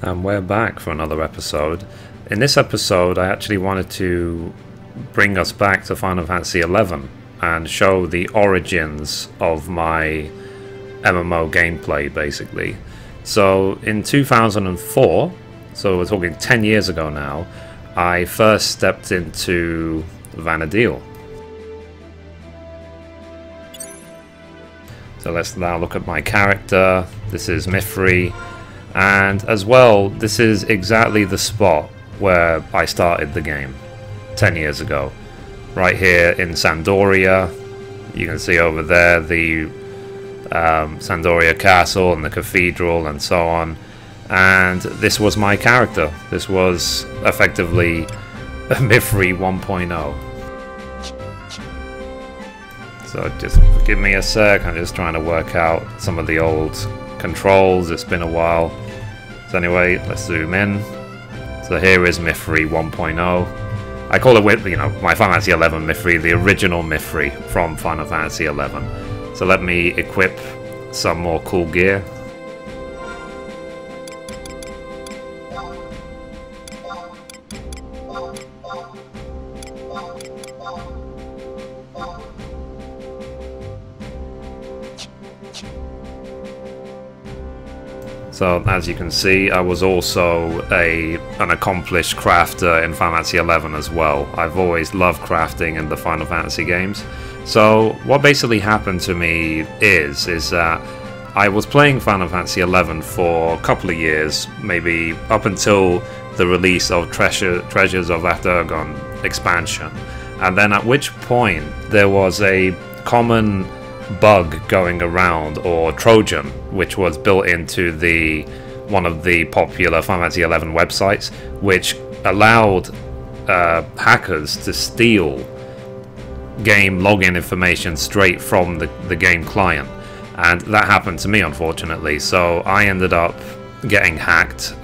And we're back for another episode. In this episode, I actually wanted to bring us back to Final Fantasy XI and show the origins of my MMO gameplay, basically. So, in 2004, so we're talking 10 years ago now, I first stepped into Vana'diel. So let's now look at my character. This is Mithrie. And as well, this is exactly the spot where I started the game 10 years ago. Right here in Pandaria. You can see over there the Pandaria Castle and the cathedral and so on. And this was my character. This was effectively Mithrie 1.0. So just give me a sec, I'm just trying to work out some of the old controls. It's been a while. So anyway, let's zoom in. So here is Mithrie 1.0. I call it, you know, my Final Fantasy XI Mithrie, the original Mithrie from Final Fantasy XI. So let me equip some more cool gear. So, as you can see, I was also an accomplished crafter in Final Fantasy XI as well. I've always loved crafting in the Final Fantasy games. So, what basically happened to me is that I was playing Final Fantasy XI for a couple of years, maybe up until the release of Treasures of Aht Urgan expansion. And then at which point there was a common bug going around, or Trojan, which was built into one of the popular Final Fantasy XI websites, which allowed hackers to steal game login information straight from the game client. And that happened to me, unfortunately, so I ended up getting hacked.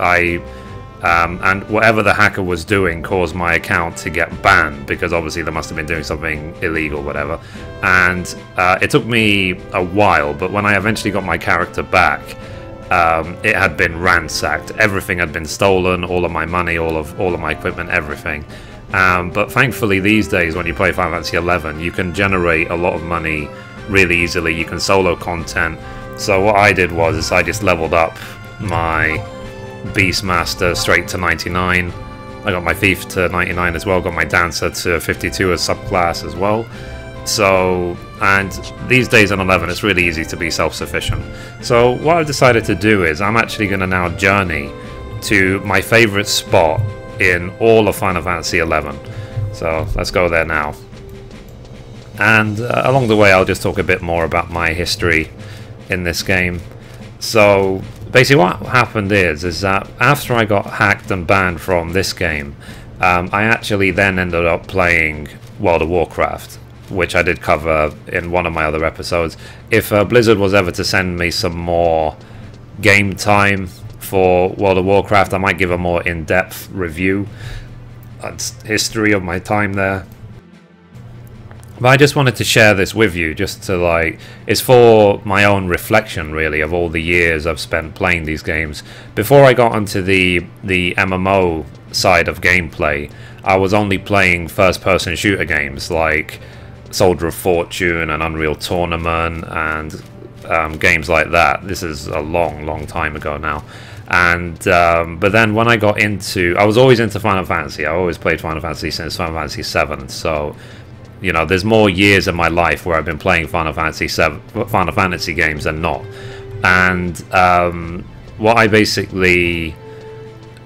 And whatever the hacker was doing caused my account to get banned, because obviously they must have been doing something illegal, whatever. And it took me a while, but when I eventually got my character back, it had been ransacked. Everything had been stolen, all of my money, all of my equipment, everything. But thankfully these days, when you play Final Fantasy XI, you can generate a lot of money really easily. You can solo content. So what I did was I just leveled up my Beastmaster straight to 99. I got my Thief to 99 as well, got my Dancer to 52 as subclass as well. So, and these days in 11 it's really easy to be self-sufficient. So what I've decided to do is I'm actually going to now journey to my favourite spot in all of Final Fantasy XI. So let's go there now. And along the way I'll just talk a bit more about my history in this game. So basically what happened is that after I got hacked and banned from this game, I actually then ended up playing World of Warcraft, which I did cover in one of my other episodes. If Blizzard was ever to send me some more game time for World of Warcraft, I might give a more in-depth review and history of my time there. But I just wanted to share this with you, just to it's for my own reflection really of all the years I've spent playing these games. Before I got onto the MMO side of gameplay, I was only playing first-person shooter games like Soldier of Fortune and Unreal Tournament and games like that. This is a long time ago now. And but then when I got into, I was always into Final Fantasy. I always played Final Fantasy since Final Fantasy VII. So, you know, there's more years in my life where I've been playing Final Fantasy games than not. And what I basically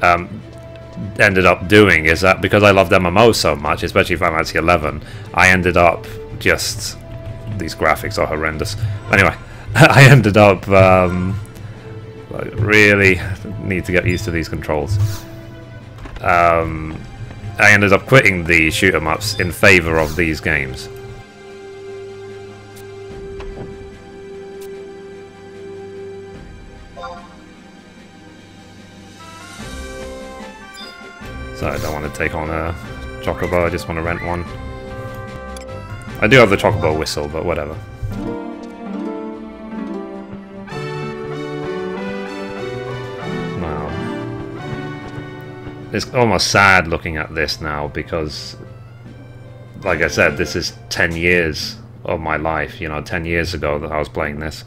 ended up doing is that because I loved MMO so much, especially Final Fantasy XI, I ended up just... these graphics are horrendous. Anyway, I ended up... really need to get used to these controls. I ended up quitting the shoot-em-ups in favour of these games. So I don't want to take on a chocobo, I just want to rent one. I do have the chocobo whistle, but whatever. Wow. it's almost sad looking at this now, because like I said, this is 10 years of my life, you know, 10 years ago that I was playing this.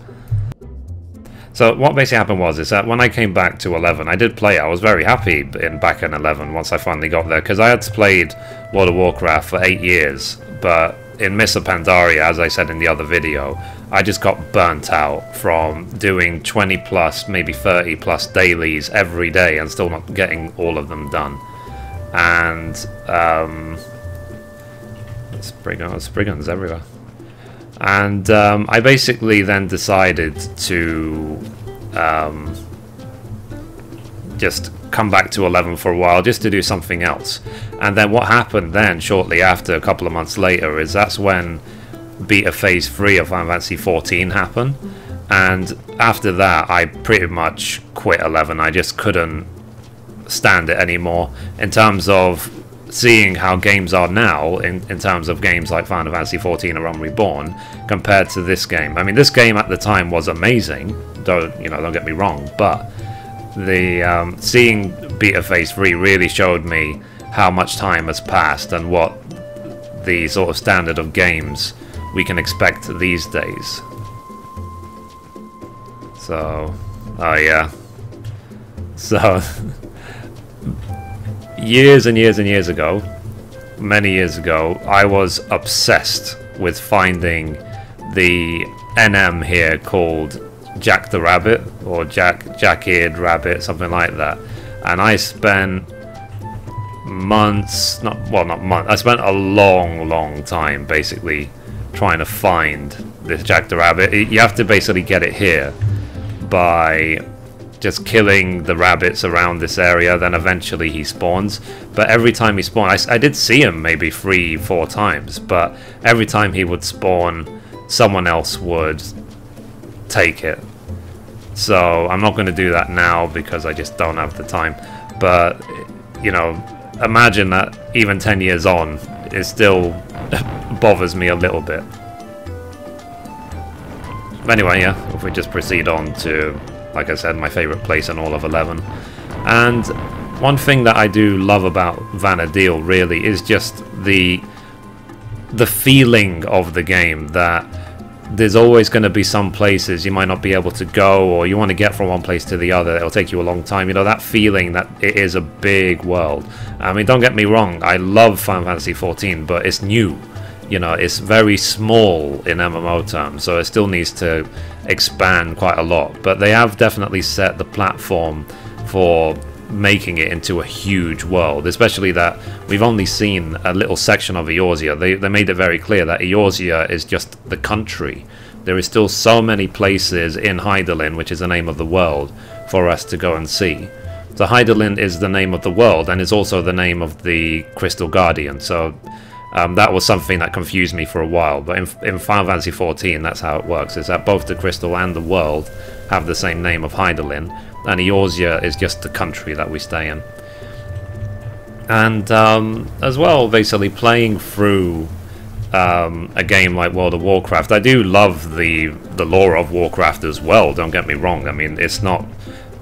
So what basically happened was is that when I came back to 11, I did play it. I was very happy back in 11 once I finally got there, because I had played World of Warcraft for 8 years, but in Mists of Pandaria, as I said in the other video, I just got burnt out from doing 20 plus, maybe 30 plus dailies every day and still not getting all of them done. And Spriggans everywhere. And I basically then decided to just come back to 11 for a while just to do something else. And then what happened then, shortly after, a couple of months later, is that's when Beta Phase 3 of Final Fantasy XIV happened. And after that, I pretty much quit 11. I just couldn't stand it anymore in terms of seeing how games are now, in terms of games like Final Fantasy XIV or Realm Reborn, compared to this game. I mean, this game at the time was amazing, don't get me wrong, but the seeing Beta Phase 3 really showed me how much time has passed and what the sort of standard of games we can expect these days. So, oh yeah. So, years and years and years ago, many years ago, I was obsessed with finding the NM here called Jack the Rabbit, or Jack-eared Rabbit, something like that. And I spent months, not months, I spent a long time basically trying to find this Jack the Rabbit. You have to basically get it here by just killing the rabbits around this area, then eventually he spawns. But every time he spawned, I did see him maybe 3-4 times, but every time he would spawn, someone else would take it. So I'm not going to do that now because I just don't have the time. But, you know, imagine that even 10 years on, it still bothers me a little bit. Anyway, yeah, if we just proceed on to, like I said, my favourite place in all of 11. And one thing that I do love about Vana'diel really is just the feeling of the game, that there's always going to be some places you might not be able to go, or you want to get from one place to the other, it'll take you a long time. You know, that feeling that it is a big world. I mean, don't get me wrong, I love Final Fantasy XIV, but it's new. You know, it's very small in MMO terms, so it still needs to expand quite a lot. But they have definitely set the platform for making it into a huge world, especially that we've only seen a little section of Eorzea. They made it very clear that Eorzea is just the country. There is still so many places in Hydaelyn, which is the name of the world, for us to go and see. So Hydaelyn is the name of the world, and is also the name of the Crystal Guardian. So that was something that confused me for a while, but in Final Fantasy XIV, that's how it works, is that both the Crystal and the world have the same name of Hydaelyn, and Eorzea is just the country that we stay in. And as well, basically playing through a game like World of Warcraft, I do love the lore of Warcraft as well, don't get me wrong. I mean, it's not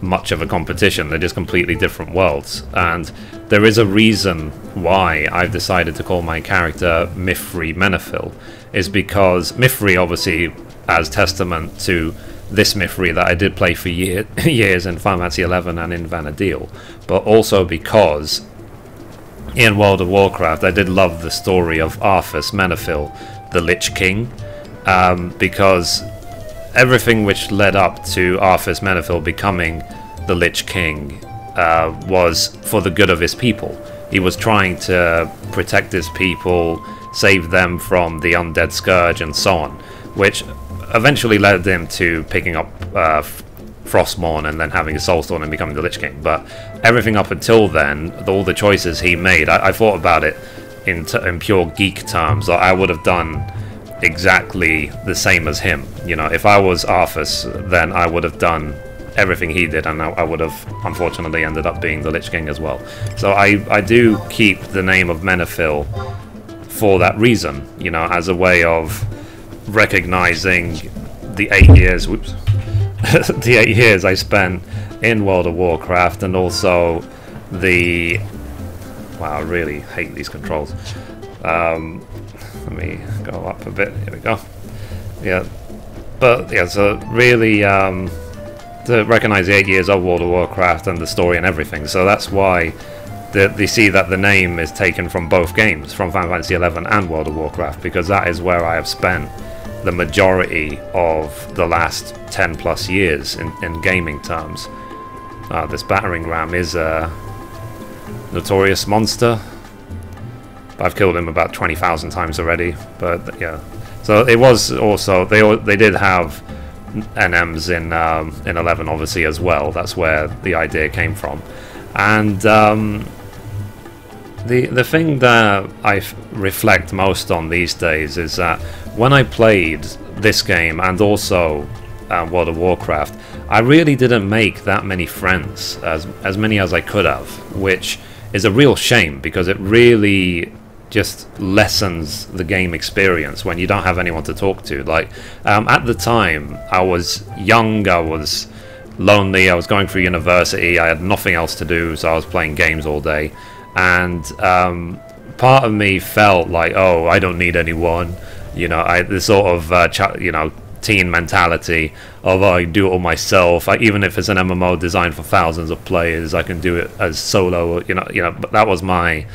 much of a competition, they're just completely different worlds, and there is a reason why I've decided to call my character Mithrie Menethil, is because Mithrie, obviously, as testament to this Mithrie that I did play for years in Final Fantasy XI and in Vana'diel, but also because in World of Warcraft I did love the story of Arthas Menethil, the Lich King, because everything which led up to Arthas Menethil becoming the Lich King was for the good of his people. He was trying to protect his people, save them from the undead scourge and so on, which eventually led him to picking up Frostmourne and then having a Soulstone and becoming the Lich King. But everything up until then, all the choices he made, I thought about it in pure geek terms. I would have done exactly the same as him. You know, if I was Arthas, then I would have done everything he did, and I would have unfortunately ended up being the Lich King as well. So I do keep the name of Menethil for that reason, you know, as a way of recognizing the 8 years, whoops, the 8 years I spent in World of Warcraft, and also the Wow, I really hate these controls. Let me go up a bit. Here we go. Yeah, but yeah, so really to recognise the 8 years of World of Warcraft and the story and everything. So that's why they see that the name is taken from both games, from Final Fantasy XI and World of Warcraft, because that is where I have spent the majority of the last 10 plus years in gaming terms. This battering ram is a notorious monster. I've killed him about 20,000 times already, but yeah. So it was also they did have NMs in 11 obviously as well. That's where the idea came from, and the thing that I reflect most on these days is that when I played this game and also World of Warcraft, I really didn't make that many friends, as many as I could have, which is a real shame because it really just lessens the game experience when you don't have anyone to talk to. Like at the time, I was young, I was lonely, I was going through university, I had nothing else to do, so I was playing games all day, and part of me felt like, oh, I don't need anyone, you know, this sort of you know, teen mentality of, oh, I do it all myself. Even if it's an MMO designed for thousands of players, I can do it as solo, you know. But that was my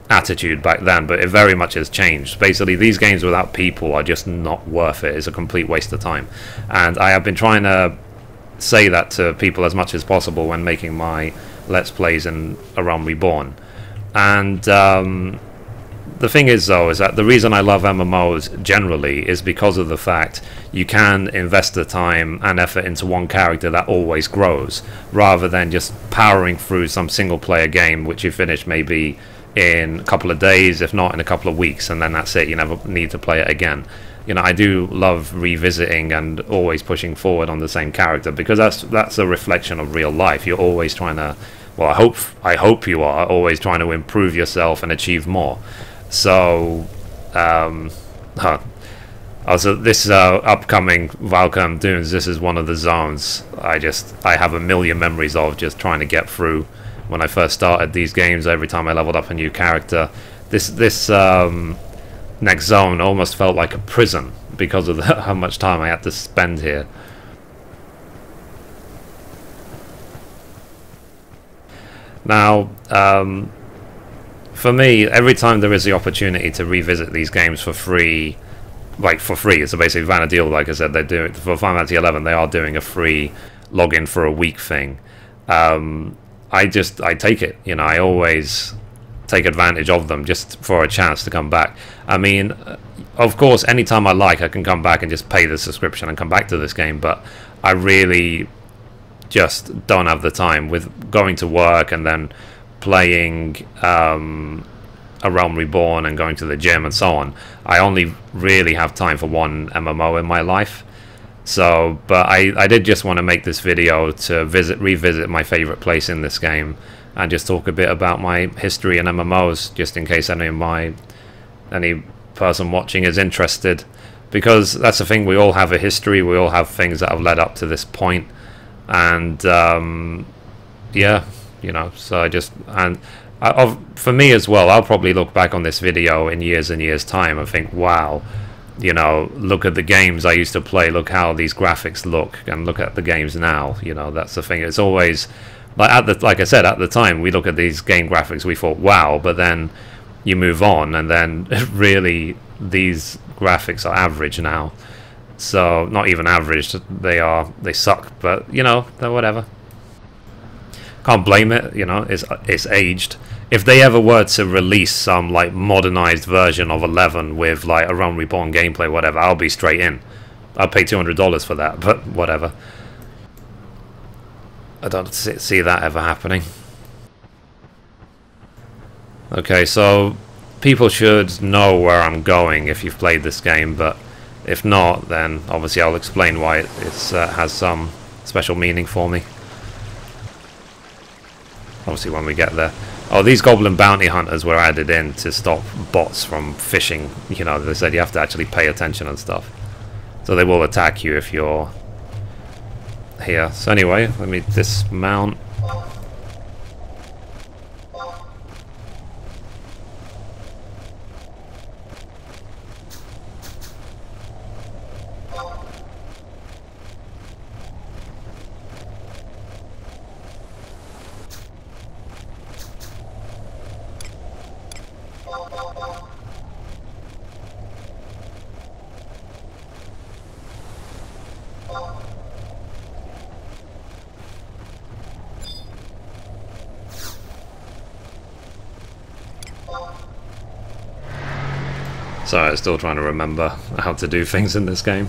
attitude back then, but it very much has changed. Basically, these games without people are just not worth it. It's a complete waste of time, and I have been trying to say that to people as much as possible when making my Let's Plays in A Realm Reborn. And the thing is, though, is that the reason I love MMOs generally is because of the fact you can invest the time and effort into one character that always grows, rather than just powering through some single player game which you finish maybe in a couple of days, if not in a couple of weeks, and then that's it. You never need to play it again. You know, I do love revisiting and always pushing forward on the same character, because that's a reflection of real life. You're always trying to, well, I hope you are always trying to improve yourself and achieve more. So, also this upcoming Valcam Dunes, this is one of the zones I have a million memories of just trying to get through. When I first started these games, every time I leveled up a new character, this next zone almost felt like a prison because of how much time I had to spend here. Now, for me, every time there is the opportunity to revisit these games for free, so basically Vana'diel, like I said, they're doing for Final Fantasy XI, they are doing a free login for a week thing. I take it, you know, I always take advantage of them just for a chance to come back. I mean, of course, anytime I like, I can come back and just pay the subscription and come back to this game, but I really just don't have the time with going to work and then playing A Realm Reborn and going to the gym and so on. I only really have time for one MMO in my life. So, but I did just want to make this video to revisit my favorite place in this game and just talk a bit about my history in MMOs, just in case any person watching is interested, because that's the thing, we all have a history, we all have things that have led up to this point, and yeah, you know, so for me as well, I'll probably look back on this video in years and years time and think, wow, you know, look at the games I used to play, look how these graphics look, and look at the games now. You know, that's the thing. It's always like I said, at the time we look at these game graphics, we thought wow, but then you move on and then really these graphics are average now. So not even average, they suck, but you know, they're whatever. Can't blame it, you know, it's aged. If they ever were to release some like modernized version of 11 with like a Realm Reborn gameplay, whatever, I'll be straight in. I'll pay $200 for that, but whatever. I don't see that ever happening. Okay, so people should know where I'm going if you've played this game, but if not, then obviously I'll explain why it has some special meaning for me. Obviously when we get there. Oh, these goblin bounty hunters were added in to stop bots from fishing. You know, they said you have to actually pay attention and stuff. So they will attack you if you're here. So anyway, let me dismount. Sorry, I'm still trying to remember how to do things in this game.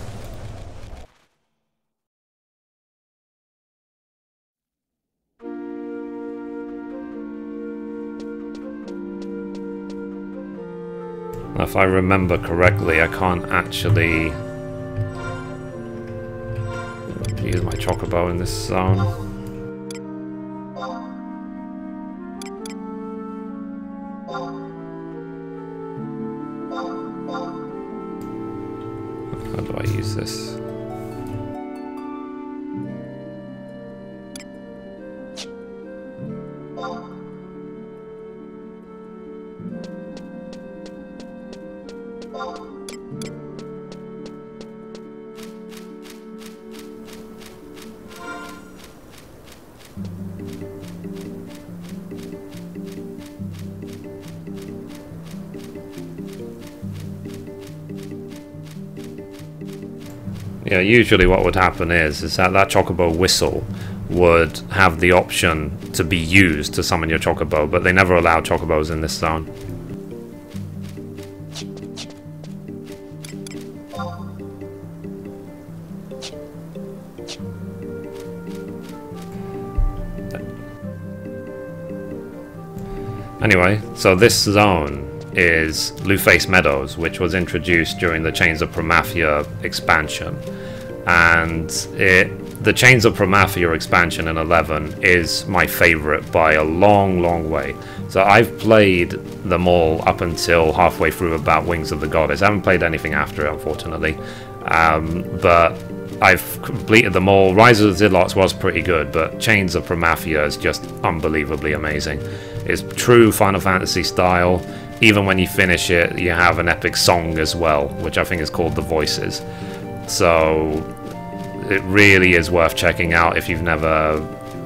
If I remember correctly, I can't actually use my chocobo in this zone. How do I use this? Yeah, usually what would happen is that chocobo whistle would have the option to be used to summon your chocobo, but they never allow chocobos in this zone. Anyway, so this zone is Luface Meadows, which was introduced during the Chains of Promathia expansion. And the Chains of Promathia expansion in 11 is my favorite by a long, long way. So I've played them all up until halfway through about Wings of the Goddess. I haven't played anything after it, unfortunately. But I've completed them all. Rise of the Zidlots was pretty good, but Chains of Promathia is just unbelievably amazing. It's true Final Fantasy style. Even when you finish it, you have an epic song as well, which I think is called The Voices. So it really is worth checking out if you've never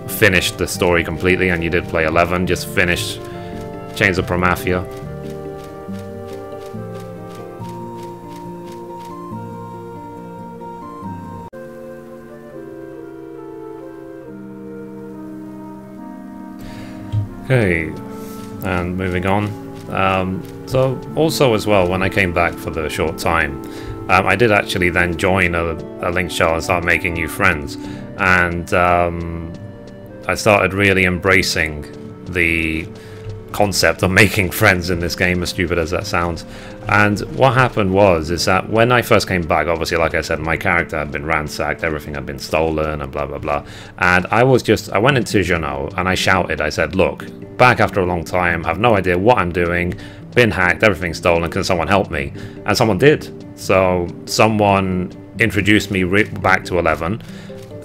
finished the story completely and you did play 11. Just finish Chains of Promathia. Okay, and moving on. So also as well, when I came back for the short time, I did actually then join a Link shell and start making new friends, and I started really embracing the concept of making friends in this game, as stupid as that sounds. And what happened is that when I first came back, obviously, like I said, my character had been ransacked, everything had been stolen, and blah blah blah. And I went into Jeannot and I shouted, I said, look, back after a long time, have no idea what I'm doing, been hacked, everything's stolen, can someone help me? And someone did. So someone introduced me back to 11,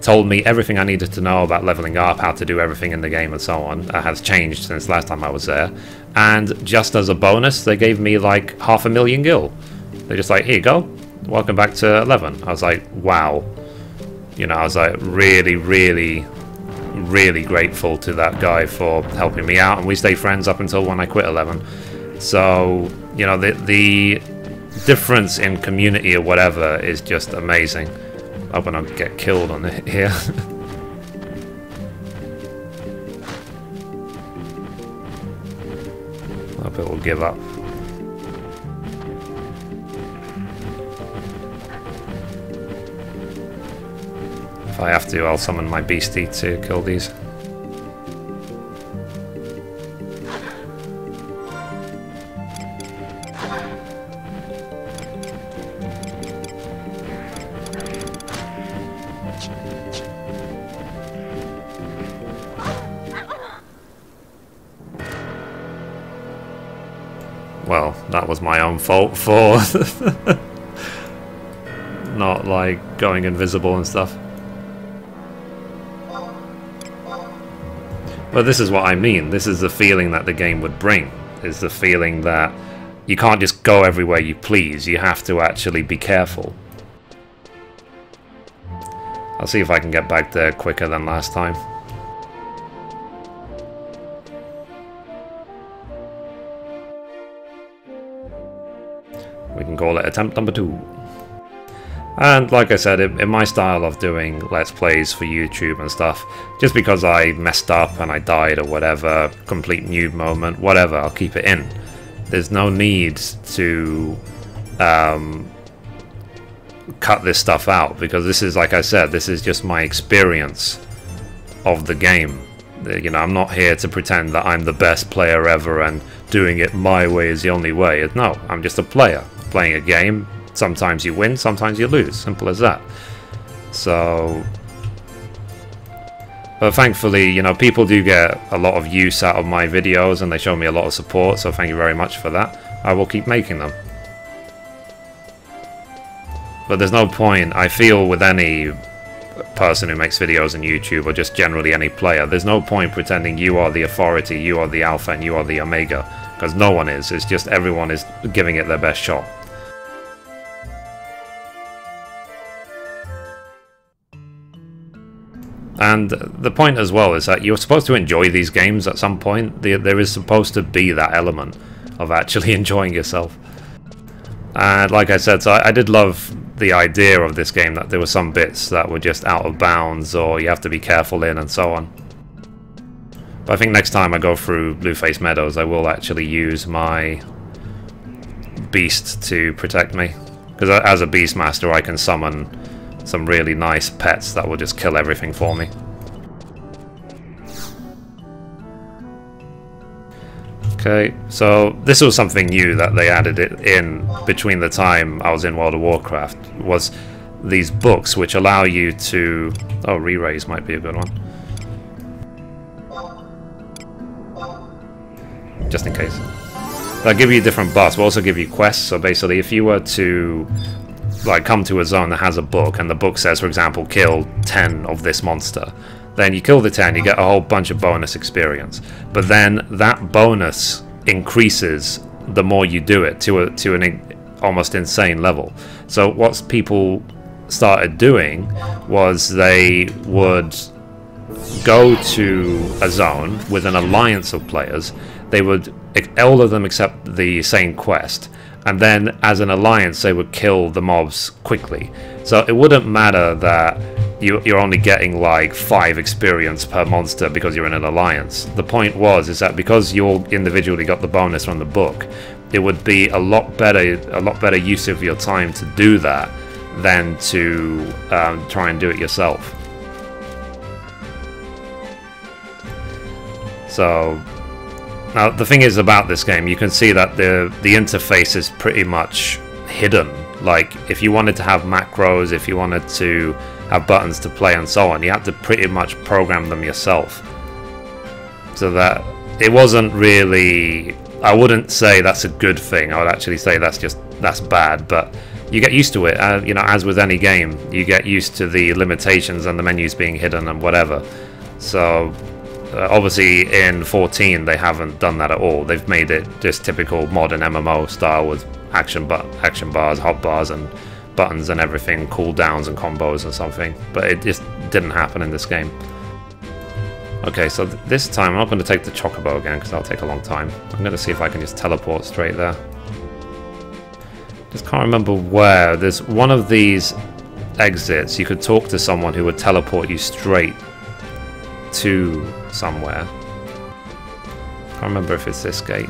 told me everything I needed to know about leveling up, how to do everything in the game and so on. Has changed since last time I was there. And just as a bonus, they gave me like 500,000 gil. They're just like, here you go, welcome back to 11. I was like, wow. You know, I was like really, really, really grateful to that guy for helping me out, and we stayed friends up until when I quit 11. So, you know, the difference in community or whatever is just amazing. I hope I don't get killed on it here. I hope it will give up. If I have to, I'll summon my beastie to kill these. Well, that was my own fault for not, like, going invisible and stuff. But this is what I mean. This is the feeling that the game would bring. Is the feeling that you can't just go everywhere you please. You have to actually be careful. I'll see if I can get back there quicker than last time. We can call it attempt number 2. And like I said, in my style of doing Let's Plays for YouTube and stuff, just because I messed up and I died or whatever, complete noob moment, whatever, I'll keep it in. There's no need to cut this stuff out, because this is, like I said, this is just my experience of the game. You know, I'm not here to pretend that I'm the best player ever and doing it my way is the only way. No, I'm just a player playing a game. Sometimes you win, sometimes you lose. Simple as that. So, but thankfully, you know, people do get a lot of use out of my videos and they show me a lot of support, so thank you very much for that. I will keep making them. But there's no point, I feel, with any person who makes videos on YouTube, or just generally any player, there's no point pretending you are the authority, you are the alpha, and you are the omega, because no one is. It's just everyone is giving it their best shot. And the point as well is that you're supposed to enjoy these games at some point. There is supposed to be that element of actually enjoying yourself. And like I said, so I did love the idea of this game, that there were some bits that were just out of bounds or you have to be careful in and so on. But I think next time I go through Blueface Meadows, I will actually use my beast to protect me. Because as a Beastmaster I can summon some really nice pets that will just kill everything for me. Okay, so this was something new that they added it in between the time I was in World of Warcraft, was these books which allow you to... Oh, re-raise might be a good one. Just in case. They'll give you different buffs, but also give you quests. So basically, if you were to like come to a zone that has a book, and the book says, for example, kill 10 of this monster, then you kill the 10, you get a whole bunch of bonus experience. But then that bonus increases the more you do it to an almost insane level. So what people started doing was they would go to a zone with an alliance of players. They would, all of them accept the same quest, and then as an alliance they would kill the mobs quickly. So it wouldn't matter that you're only getting like 5 experience per monster because you're in an alliance. The point is that because you all individually got the bonus from the book, it would be a lot better use of your time to do that than to try and do it yourself. So now the thing is about this game, you can see that the interface is pretty much hidden. Like if you wanted to have macros, if you wanted to have buttons to play and so on, you had to pretty much program them yourself. So that it wasn't really, I wouldn't say that's a good thing. I would actually say that's bad, but you get used to it. You know, as with any game, you get used to the limitations and the menus being hidden and whatever. So obviously in 14 they haven't done that at all. They've made it just typical modern MMO style with action bars, hotbars and buttons and everything, cooldowns and combos and something, but it just didn't happen in this game. Okay, so this time I'm not going to take the Chocobo again because that'll take a long time. I'm going to see if I can just teleport straight there. Just can't remember where. There's one of these exits, you could talk to someone who would teleport you straight to somewhere. Can't remember if it's this gate.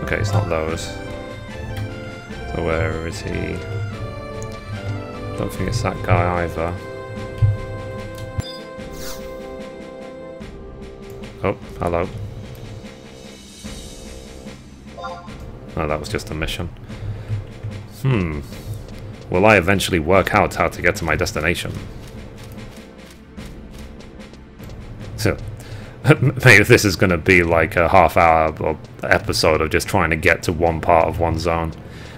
Okay, it's not those. So where is he? Don't think it's that guy either. Oh, hello. Oh, that was just a mission. Will I eventually work out how to get to my destination? So, maybe this is going to be like a half-hour episode of just trying to get to one part of one zone.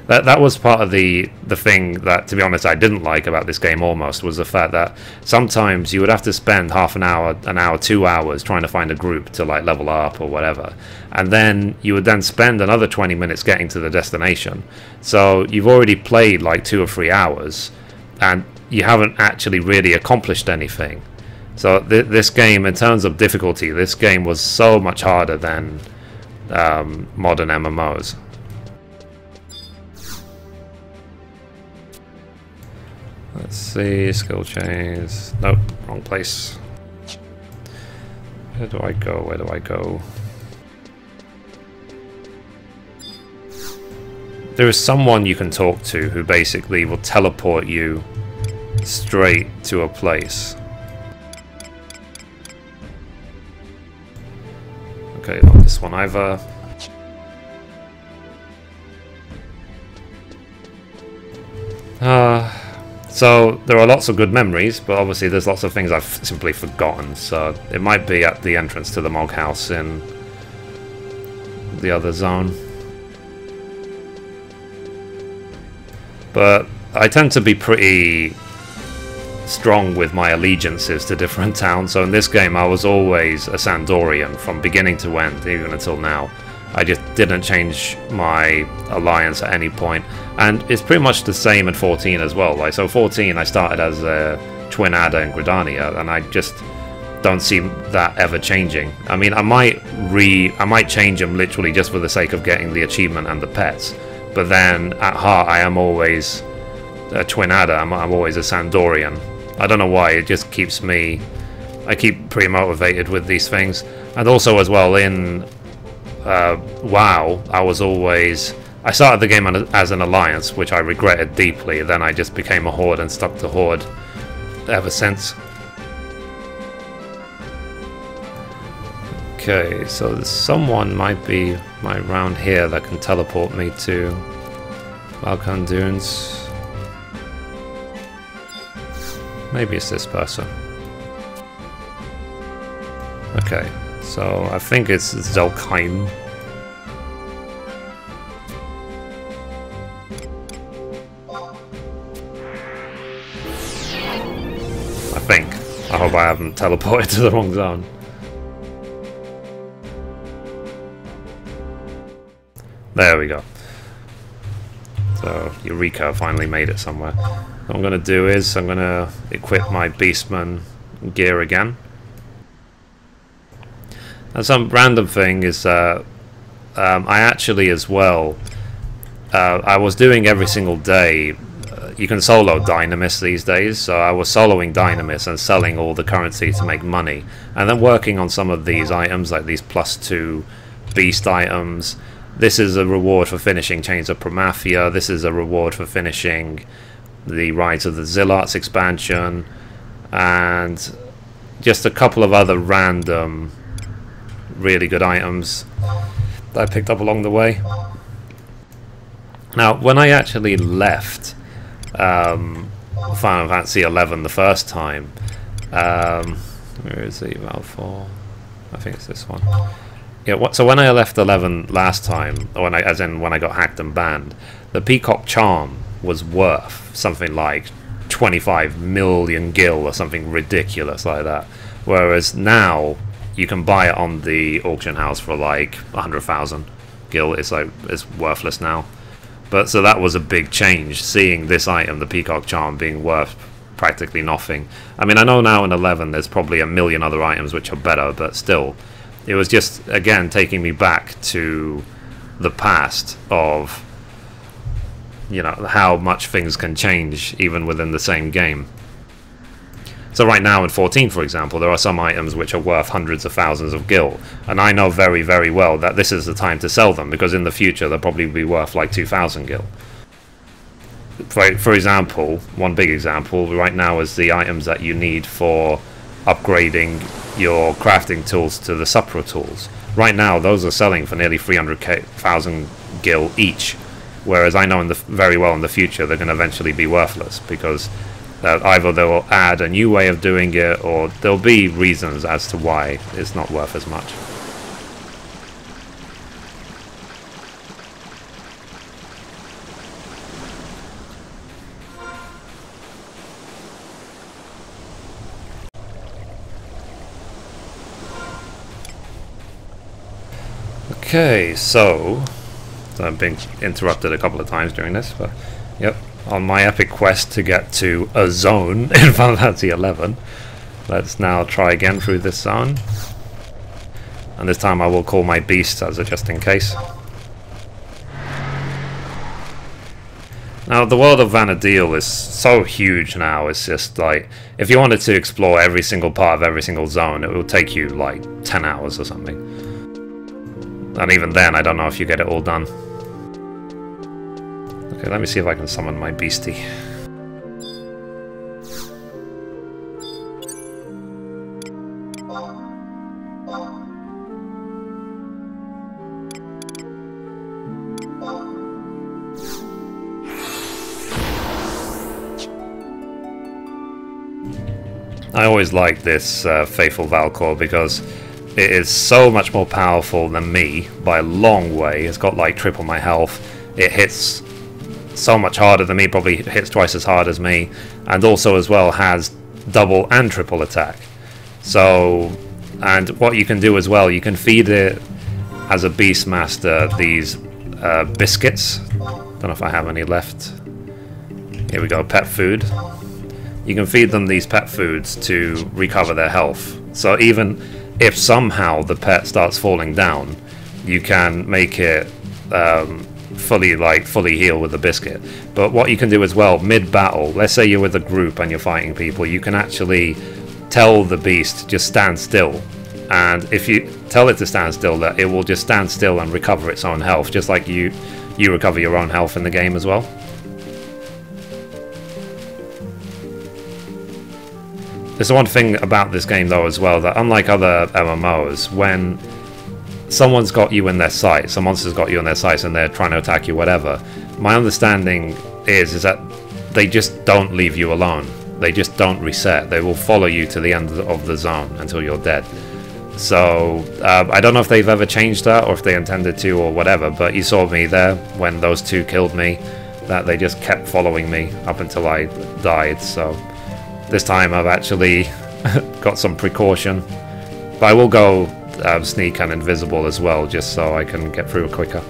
That was part of the thing that, to be honest, I didn't like about this game almost, was the fact that sometimes you would have to spend half an hour, 2 hours trying to find a group to like level up or whatever. And then you would then spend another 20 minutes getting to the destination. So you've already played like 2 or 3 hours and you haven't actually really accomplished anything. So this game, in terms of difficulty, this game was so much harder than modern MMOs. Let's see, skill chains. Nope, wrong place. Where do I go? Where do I go? There is someone you can talk to who basically will teleport you straight to a place. Okay, not this one either. So there are lots of good memories, but obviously there's lots of things I've simply forgotten, so it might be at the entrance to the Mog House in the other zone. But I tend to be pretty strong with my allegiances to different towns, so in this game I was always a Sandorian from beginning to end, even until now. I just didn't change my alliance at any point, and it's pretty much the same at 14 as well. Like, so 14 I started as a Twin Adder in Gridania, and I just don't see that ever changing. I mean, I might change them literally just for the sake of getting the achievement and the pets, but then at heart I am always a Twin Adder. I'm always a Sandorian. I don't know why, it just keeps me... I keep pretty motivated with these things. And also as well in WoW, I started the game as an alliance, which I regretted deeply. Then I just became a horde and stuck to horde ever since. Okay, so someone might be around here that can teleport me to Balkan Dunes. Maybe it's this person. Okay, so I think it's Zelkheim. I think. I hope I haven't teleported to the wrong zone. There we go. So Eureka finally made it somewhere. What I'm going to do is I'm going to equip my Beastman gear again. And some random thing is I actually as well, I was doing every single day, you can solo Dynamis these days, so I was soloing Dynamis and selling all the currency to make money, and then working on some of these items like these +2 beast items. This is a reward for finishing Chains of Promathia, this is a reward for finishing the Rise of the Zillarts expansion, and just a couple of other random really good items that I picked up along the way. Now, when I actually left Final Fantasy XI the first time, where is the eval for? I think it's this one. Yeah. So when I left 11 last time, or as in when I got hacked and banned, the Peacock Charm was worth something like 25 million gil or something ridiculous like that. Whereas now you can buy it on the auction house for like 100,000 gil. It's worthless now. But so that was a big change, seeing this item, the Peacock Charm, being worth practically nothing. I mean, I know now in 11 there's probably a million other items which are better, but still, it was just, again, taking me back to the past of, you know, how much things can change even within the same game. So right now in 14, for example, there are some items which are worth hundreds of thousands of gil, and I know very, very well that this is the time to sell them, because in the future they'll probably be worth like 2,000 gil. For example, one big example right now is the items that you need for upgrading your crafting tools to the Supra tools. Right now those are selling for nearly 300,000 gil each, whereas I know very well in the future they're going to eventually be worthless, because either they'll add a new way of doing it, or there'll be reasons as to why it's not worth as much. Okay, so I've been interrupted a couple of times during this, but yep. On my epic quest to get to a zone in Final Fantasy XI. Let's now try again through this zone. And this time I will call my beast as a just in case. Now, the world of Vana'diel is so huge now, it's just like, if you wanted to explore every single part of every single zone, it will take you like 10 hours or something. And even then, I don't know if you get it all done. Okay, let me see if I can summon my beastie. I always like this Faithful Valkor because it is so much more powerful than me by a long way. It's got like triple my health. It hits so much harder than me, probably hits twice as hard as me, and also as well has double and triple attack. So, and what you can do as well, you can feed it as a Beastmaster these biscuits. Don't know if I have any left. Here we go, pet food. You can feed them these pet foods to recover their health. So even if somehow the pet starts falling down, you can make it fully heal with the biscuit. But what you can do as well, mid-battle, let's say you're with a group and you're fighting people, you can actually tell the beast to just stand still. And if you tell it to stand still, that it will just stand still and recover its own health, just like you recover your own health in the game as well. There's one thing about this game though as well, that unlike other MMOs, when someone's got you in their sights, some monster's got you in their sights and they're trying to attack you, whatever, my understanding is that they just don't leave you alone. They just don't reset. They will follow you to the end of the zone until you're dead. So I don't know if they've ever changed that or if they intended to or whatever, but you saw me there when those two killed me, that they just kept following me up until I died. So this time I've actually got some precaution, but I will go sneak and invisible as well, just so I can get through quicker.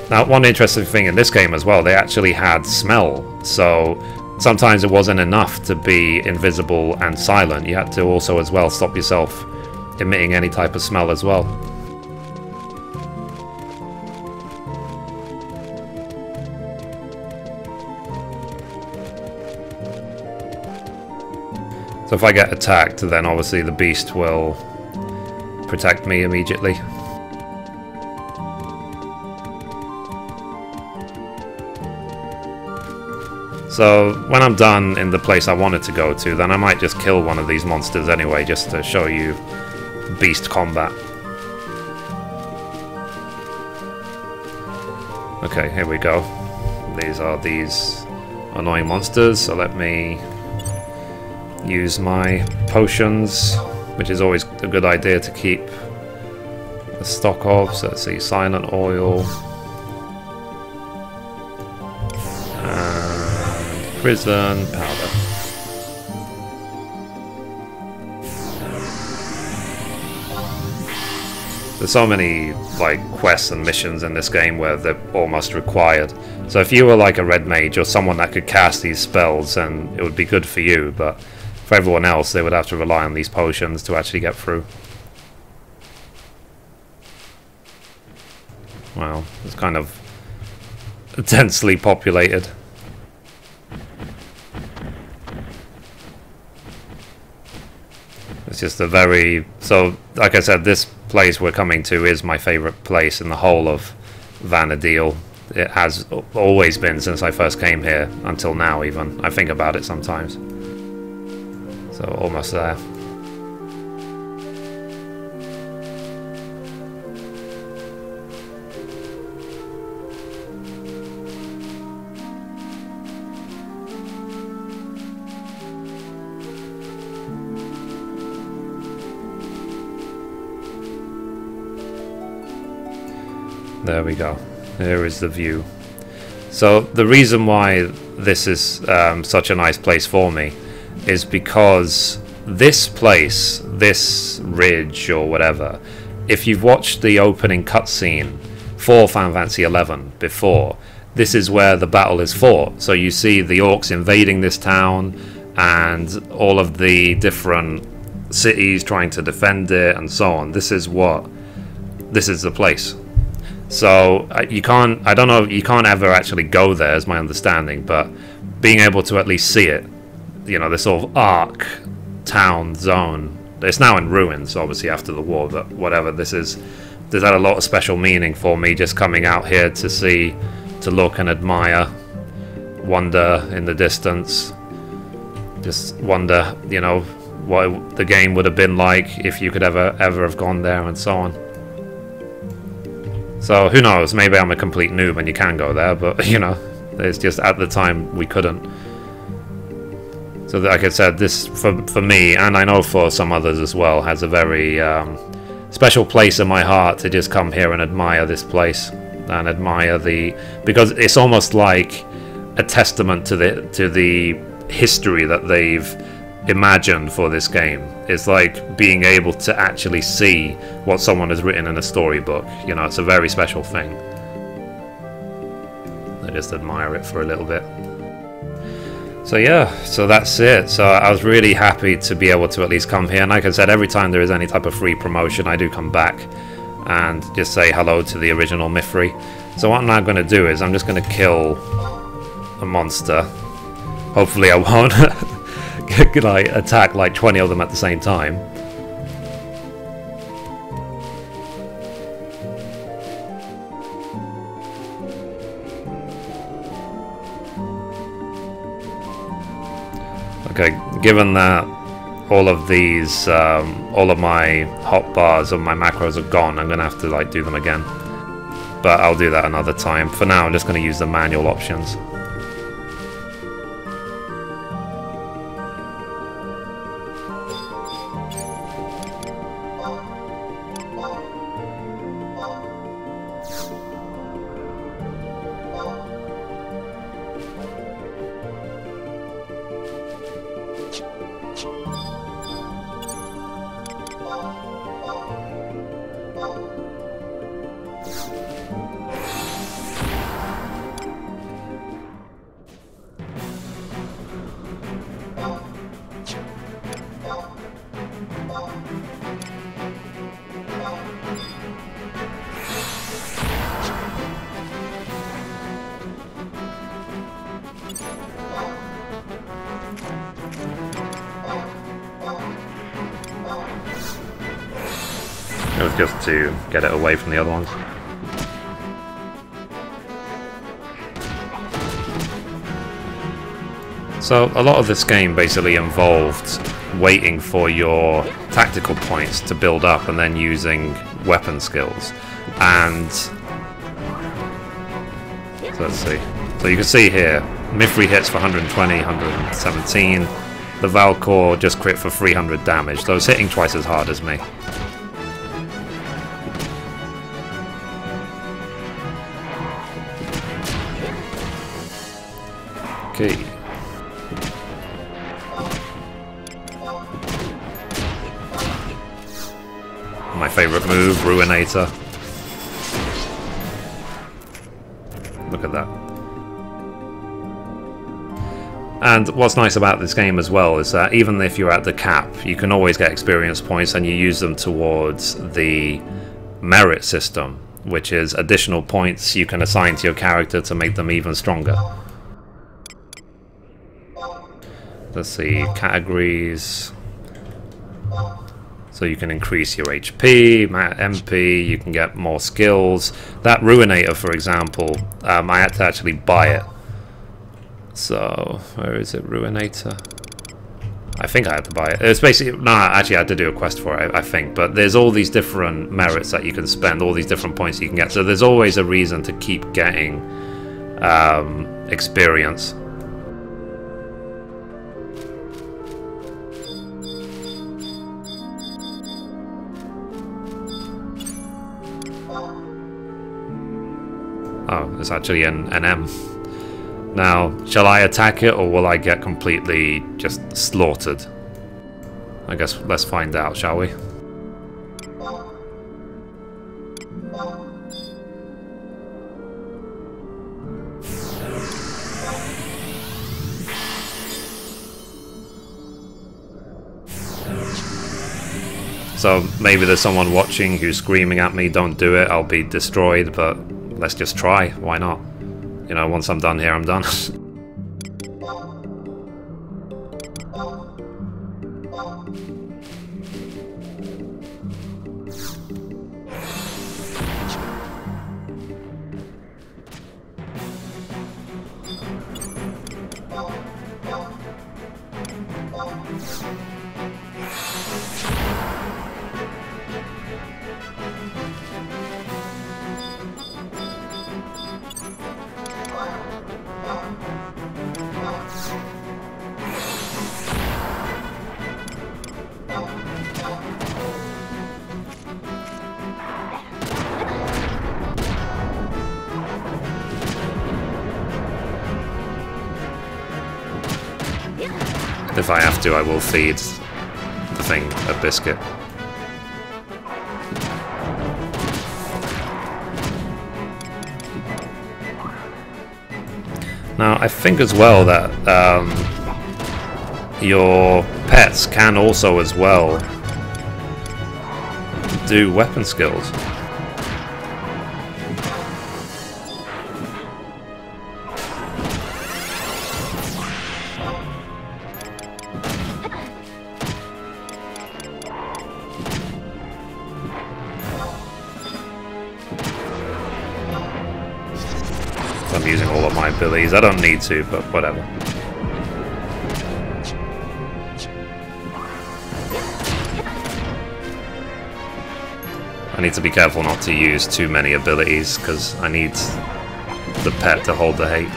Now, one interesting thing in this game as well, they actually had smell, so sometimes it wasn't enough to be invisible and silent. You had to also as well stop yourself emitting any type of smell as well. So if I get attacked, then obviously the beast will protect me immediately. So when I'm done in the place I wanted to go to, then I might just kill one of these monsters anyway, just to show you beast combat. Okay, here we go. These are these annoying monsters, so let me use my potions, which is always a good idea to keep a stock of. So let's see, silent oil, and prison powder. There's so many like quests and missions in this game where they're almost required. So if you were like a red mage or someone that could cast these spells, then it would be good for you, but for everyone else, they would have to rely on these potions to actually get through. Wow, it's kind of densely populated. It's just a very... So, like I said, this place we're coming to is my favourite place in the whole of Vana'diel. It has always been since I first came here, until now even. I think about it sometimes. So, almost there. There we go. Here is the view. So the reason why this is such a nice place for me is because this place, this ridge or whatever, if you've watched the opening cutscene for Final Fantasy XI before, this is where the battle is fought. So you see the orcs invading this town and all of the different cities trying to defend it and so on. This is the place. So you can't, I don't know, you can't ever actually go there, is my understanding, but being able to at least see it, you know, this sort of arc town zone, it's now in ruins, obviously, after the war, but whatever, this had a lot of special meaning for me, just coming out here to see, to look and admire, wonder in the distance, just wonder, you know, what the game would have been like if you could ever have gone there, and so on. So who knows, maybe I'm a complete noob and you can go there, but you know, it's just at the time we couldn't. So like I said, this for me, and I know for some others as well, has a very special place in my heart to just come here and admire this place and admire because it's almost like a testament to the history that they've imagined for this game. It's like being able to actually see what someone has written in a storybook. You know, it's a very special thing. I just admire it for a little bit. So yeah, so that's it. So I was really happy to be able to at least come here, and like I said, every time there is any type of free promotion, I do come back and just say hello to the original Mithrie. So what I'm now going to do is I'm just going to kill a monster. Hopefully I won't like attack like 20 of them at the same time. Okay, given that all of these, all of my hotbars and my macros are gone, I'm gonna have to like do them again. But I'll do that another time. For now, I'm just gonna use the manual options. It was just to get it away from the other ones. So a lot of this game basically involved waiting for your tactical points to build up and then using weapon skills. And so let's see. So you can see here, Mithrie hits for 120, 117. The Valkor just crit for 300 damage, so it's hitting twice as hard as me. Okay. My favorite move, Ruinator. Look at that. And what's nice about this game as well is that even if you're at the cap, you can always get experience points and you use them towards the merit system, which is additional points you can assign to your character to make them even stronger. Let's see, categories. So you can increase your HP, MP, you can get more skills. That Ruinator, for example, I had to actually buy it. So, where is it, Ruinator? I think I had to buy it. It's basically, no, actually I had to do a quest for it, I think. But there's all these different merits that you can spend, all these different points you can get. So there's always a reason to keep getting experience. Oh, it's actually an M. Now, shall I attack it or will I get completely just slaughtered? I guess let's find out, shall we? So so maybe there's someone watching who's screaming at me, don't do it, I'll be destroyed, but let's just try, why not? You know, once I'm done here, I'm done. If I have to, I will feed the thing a biscuit. Now, I think as well that your pets can also as well do weapon skills. I'm using all of my abilities. I don't need to, but whatever. I need to be careful not to use too many abilities, because I need the pet to hold the hate.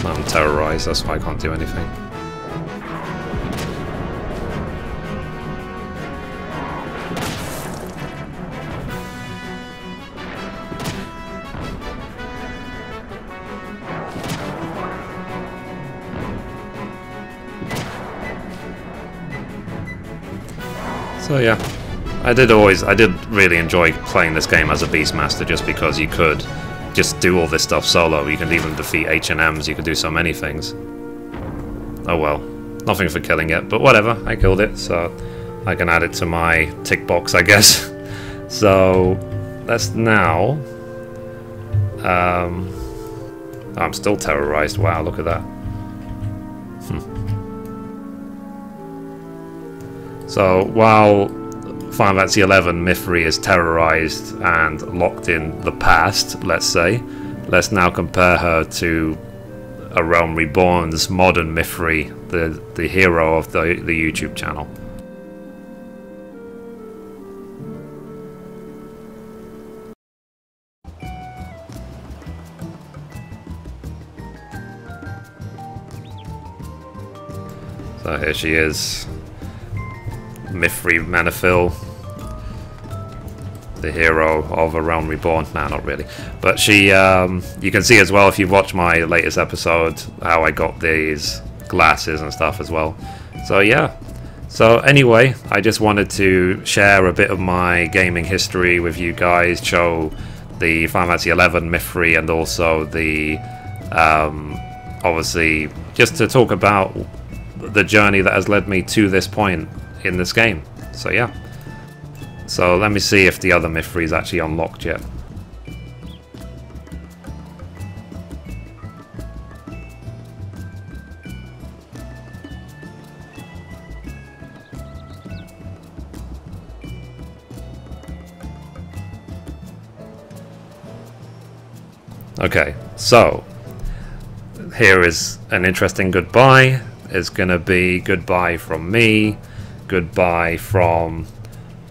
I'm terrorized, that's why I can't do anything. So yeah, I did really enjoy playing this game as a Beastmaster, just because you could just do all this stuff solo. You can even defeat H&Ms, you could do so many things. Oh well, nothing for killing it, but whatever, I killed it, so I can add it to my tick box, I guess. So, let's now... I'm still terrorized, wow, look at that. So, while Final Fantasy XI Mithrie is terrorized and locked in the past, let's say, let's now compare her to a Realm Reborn's modern Mithrie, the hero of the YouTube channel. So here she is, Mithrie Menethil, the hero of a Realm Reborn. Nah, not really. But she, you can see as well if you watch my latest episode how I got these glasses and stuff as well. So yeah. So anyway, I just wanted to share a bit of my gaming history with you guys, show the Final Fantasy XI Mithrie, and also the, obviously, just to talk about the journey that has led me to this point in this game. So yeah. So let me see if the other Mithrie is actually unlocked yet. Okay, so here is an interesting goodbye. It's gonna be goodbye from me, goodbye from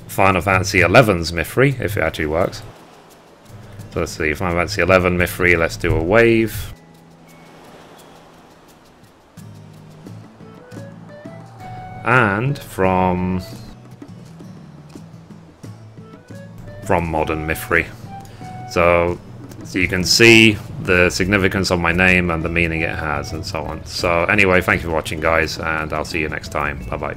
Final Fantasy XI's Mithrie, if it actually works. So let's see, Final Fantasy XI, Mithrie, let's do a wave. And from modern Mithrie. So you can see the significance of my name and the meaning it has and so on. So anyway, thank you for watching guys, and I'll see you next time. Bye bye.